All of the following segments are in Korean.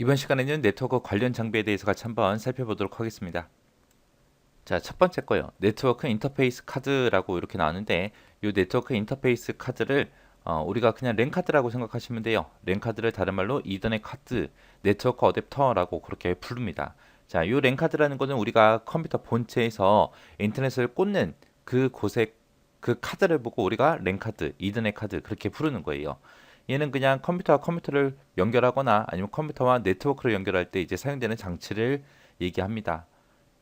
이번 시간에는 네트워크 관련 장비에 대해서 같이 한번 살펴보도록 하겠습니다. 자, 첫 번째 거요. 네트워크 인터페이스 카드라고 이렇게 나왔는데 이 네트워크 인터페이스 카드를 우리가 그냥 랜 카드라고 생각하시면 돼요. 랜 카드를 다른 말로 이더넷 카드, 네트워크 어댑터라고 그렇게 부릅니다. 자, 이 랜 카드라는 거는 우리가 컴퓨터 본체에서 인터넷을 꽂는 그 곳에 그 카드를 보고 우리가 랜 카드, 이더넷 카드 그렇게 부르는 거예요. 얘는 그냥 컴퓨터와 컴퓨터를 연결하거나 아니면 컴퓨터와 네트워크를 연결할 때 이제 사용되는 장치를 얘기합니다.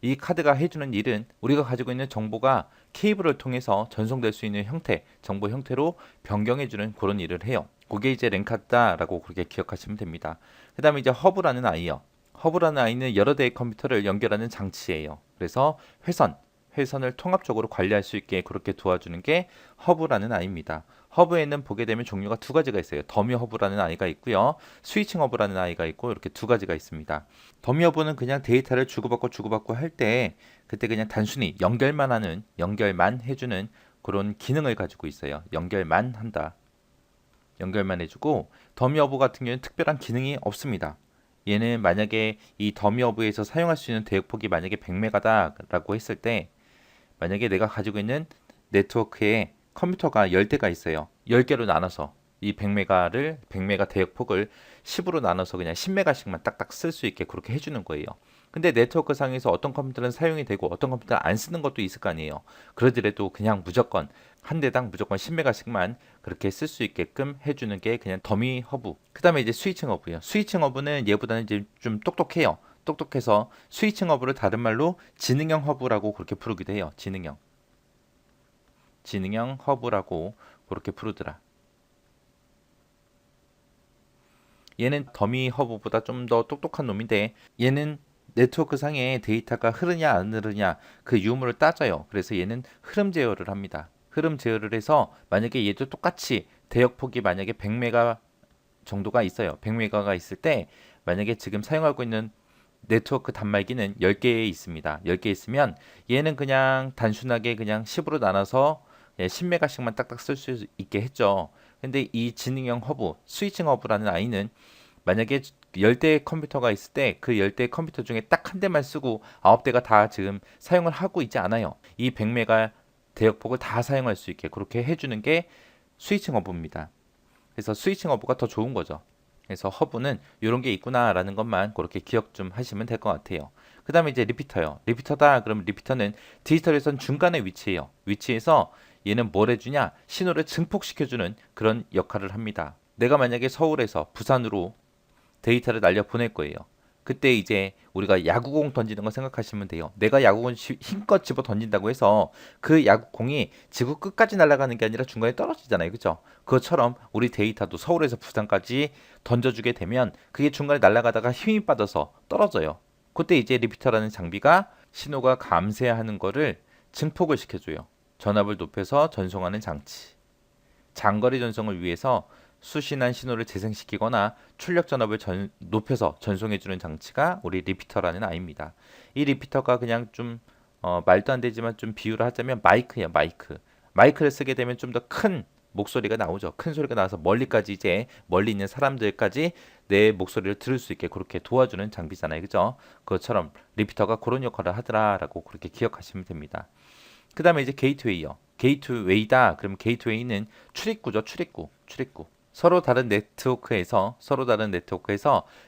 이 카드가 해주는 일은 우리가 가지고 있는 정보가 케이블을 통해서 전송될 수 있는 형태, 정보 형태로 변경해주는 그런 일을 해요. 그게 이제 랜카드다라고 그렇게 기억하시면 됩니다. 그 다음에 이제 허브라는 아이요. 허브라는 아이는 여러 대의 컴퓨터를 연결하는 장치예요. 그래서 회선을 통합적으로 관리할 수 있게 그렇게 도와주는 게 허브라는 아이입니다. 허브에는 보게 되면 종류가 두 가지가 있어요. 더미 허브라는 아이가 있고요. 스위칭 허브라는 아이가 있고 이렇게 두 가지가 있습니다. 더미 허브는 그냥 데이터를 주고받고 할 때 그때 그냥 단순히 연결만 해주는 그런 기능을 가지고 있어요. 연결만 한다. 연결만 해주고 더미 허브 같은 경우는 특별한 기능이 없습니다. 얘는 만약에 이 더미 허브에서 사용할 수 있는 대역폭이 만약에 100메가다라고 했을 때 만약에 내가 가지고 있는 네트워크에 컴퓨터가 10대가 있어요. 10개로 나눠서 이 100메가 대역폭을 10으로 나눠서 그냥 10메가씩만 딱딱 쓸 수 있게 그렇게 해주는 거예요. 근데 네트워크 상에서 어떤 컴퓨터는 사용이 되고 어떤 컴퓨터는 안 쓰는 것도 있을 거 아니에요. 그러더라도 그냥 무조건 한 대당 무조건 10메가씩만 그렇게 쓸 수 있게끔 해주는 게 그냥 더미 허브. 그 다음에 이제 스위칭 허브예요. 스위칭 허브는 얘보다는 이제 좀 똑똑해요. 똑똑해서 스위칭 허브를 다른 말로 지능형 허브라고 그렇게 부르기도 해요. 지능형 허브라고 그렇게 부르더라. 얘는 더미 허브보다 좀 더 똑똑한 놈인데 얘는 네트워크 상에 데이터가 흐르냐 안 흐르냐 그 유무를 따져요. 그래서 얘는 흐름 제어를 합니다. 흐름 제어를 해서 만약에 얘도 똑같이 대역폭이 만약에 100메가 정도가 있어요. 100메가가 있을 때 만약에 지금 사용하고 있는 네트워크 단말기는 10개 있습니다. 10개 있으면 얘는 그냥 단순하게 그냥 10으로 나눠서 10메가씩만 딱딱 쓸 수 있게 했죠. 근데 이 지능형 허브, 스위칭 허브라는 아이는 만약에 10대의 컴퓨터가 있을 때 그 10대의 컴퓨터 중에 딱 한 대만 쓰고 9대가 다 지금 사용을 하고 있지 않아요. 이 100메가 대역폭을 다 사용할 수 있게 그렇게 해주는 게 스위칭 허브입니다. 그래서 스위칭 허브가 더 좋은 거죠. 그래서 허브는 이런 게 있구나라는 것만 그렇게 기억 좀 하시면 될 것 같아요. 그 다음에 이제 리피터요. 리피터다. 그러면 리피터는 디지털에선 중간에 위치해요. 위치해서 얘는 뭘 해주냐? 신호를 증폭시켜주는 그런 역할을 합니다. 내가 만약에 서울에서 부산으로 데이터를 날려 보낼 거예요. 그때 이제 우리가 야구공 던지는 거 생각하시면 돼요. 내가 야구공 힘껏 집어 던진다고 해서 그 야구공이 지구 끝까지 날아가는 게 아니라 중간에 떨어지잖아요. 그죠? 그것처럼 우리 데이터도 서울에서 부산까지 던져주게 되면 그게 중간에 날아가다가 힘이 빠져서 떨어져요. 그때 이제 리피터라는 장비가 신호가 감쇄하는 거를 증폭을 시켜줘요. 전압을 높여서 전송하는 장치. 장거리 전송을 위해서 수신한 신호를 재생시키거나 출력 전압을 높여서 전송해주는 장치가 우리 리피터라는 아이입니다. 이 리피터가 그냥 좀 말도 안 되지만 좀 비유를 하자면 마이크예요, 마이크. 마이크를 쓰게 되면 좀 더 큰 목소리가 나오죠. 큰 소리가 나와서 멀리까지 이제 멀리 있는 사람들까지 내 목소리를 들을 수 있게 그렇게 도와주는 장비잖아요. 그죠? 그것처럼 리피터가 그런 역할을 하더라라고 그렇게 기억하시면 됩니다. 그 다음에 이제 게이트웨이요. 게이트웨이다. 그럼 게이트웨이는 출입구죠. 출입구. 서로 다른 네트워크에서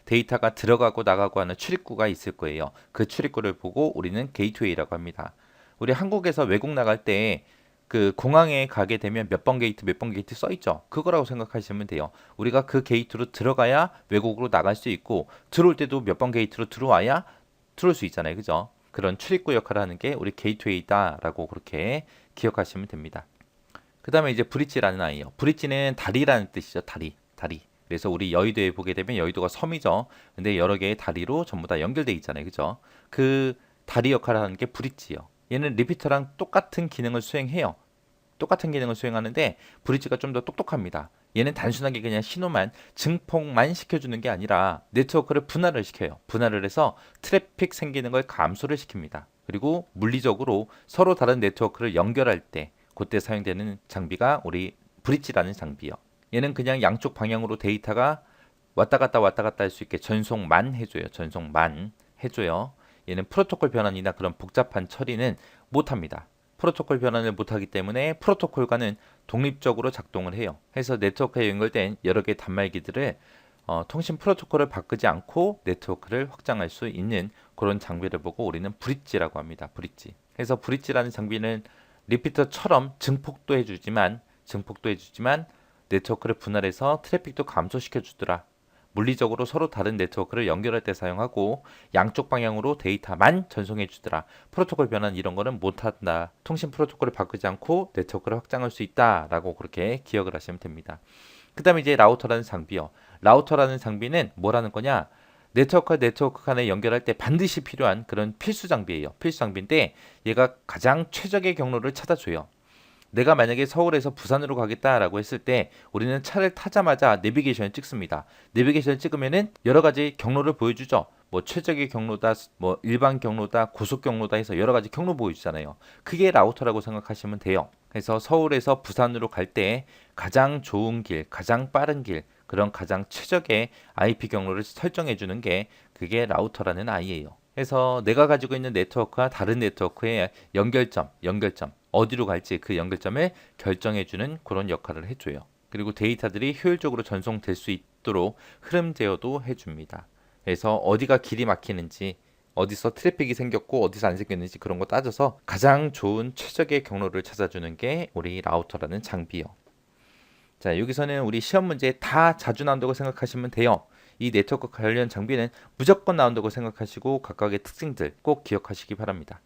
데이터가 들어가고 나가고 하는 출입구가 있을 거예요. 그 출입구를 보고 우리는 게이트웨이라고 합니다. 우리 한국에서 외국 나갈 때 그 공항에 가게 되면 몇 번 게이트 써 있죠. 그거라고 생각하시면 돼요. 우리가 그 게이트로 들어가야 외국으로 나갈 수 있고 들어올 때도 몇 번 게이트로 들어와야 들어올 수 있잖아요. 그죠? 그런 출입구 역할을 하는 게 우리 게이트웨이다라고 그렇게 기억하시면 됩니다. 그 다음에 이제 브릿지라는 아이요. 브릿지는 다리라는 뜻이죠. 다리. 그래서 우리 여의도에 보게 되면 여의도가 섬이죠. 근데 여러 개의 다리로 전부 다 연결돼 있잖아요. 그죠? 그 다리 역할을 하는 게 브릿지요. 얘는 리피터랑 똑같은 기능을 수행해요. 똑같은 기능을 수행하는데 브릿지가 좀 더 똑똑합니다. 얘는 단순하게 그냥 신호만 증폭만 시켜주는 게 아니라 네트워크를 분할을 시켜요. 분할을 해서 트래픽 생기는 걸 감소를 시킵니다. 그리고 물리적으로 서로 다른 네트워크를 연결할 때 그때 사용되는 장비가 우리 브릿지라는 장비요. 얘는 그냥 양쪽 방향으로 데이터가 왔다 갔다 할 수 있게 전송만 해줘요. 전송만 해줘요. 얘는 프로토콜 변환이나 그런 복잡한 처리는 못합니다. 프로토콜 변환을 못하기 때문에 프로토콜과는 독립적으로 작동을 해요. 해서 네트워크에 연결된 여러 개의 단말기들을 통신 프로토콜을 바꾸지 않고 네트워크를 확장할 수 있는 그런 장비를 보고 우리는 브릿지라고 합니다. 브릿지. 그래서 브릿지라는 장비는 리피터처럼 증폭도 해주지만 네트워크를 분할해서 트래픽도 감소시켜 주더라. 물리적으로 서로 다른 네트워크를 연결할 때 사용하고 양쪽 방향으로 데이터만 전송해 주더라. 프로토콜 변환 이런 거는 못한다. 통신 프로토콜을 바꾸지 않고 네트워크를 확장할 수 있다라고 그렇게 기억을 하시면 됩니다. 그 다음에 이제 라우터라는 장비요. 라우터라는 장비는 뭐라는 거냐? 네트워크와 네트워크 간에 연결할 때 반드시 필요한 그런 필수 장비예요. 필수 장비인데 얘가 가장 최적의 경로를 찾아줘요. 내가 만약에 서울에서 부산으로 가겠다라고 했을 때 우리는 차를 타자마자 내비게이션을 찍습니다. 내비게이션을 찍으면은 여러 가지 경로를 보여주죠. 뭐 최적의 경로다, 뭐 일반 경로다, 고속 경로다 해서 여러 가지 경로 보여주잖아요. 그게 라우터라고 생각하시면 돼요. 그래서 서울에서 부산으로 갈 때 가장 좋은 길, 가장 빠른 길, 그런 가장 최적의 IP 경로를 설정해 주는 게 그게 라우터라는 아이예요. 그래서 내가 가지고 있는 네트워크와 다른 네트워크의 연결점 어디로 갈지 그 연결점을 결정해 주는 그런 역할을 해줘요. 그리고 데이터들이 효율적으로 전송될 수 있도록 흐름 제어도 해줍니다. 그래서 어디가 길이 막히는지 어디서 트래픽이 생겼고 어디서 안 생겼는지 그런 거 따져서 가장 좋은 최적의 경로를 찾아주는 게 우리 라우터라는 장비요. 자, 여기서는 우리 시험 문제에 다 자주 나온다고 생각하시면 돼요. 이 네트워크 관련 장비는 무조건 나온다고 생각하시고 각각의 특징들 꼭 기억하시기 바랍니다.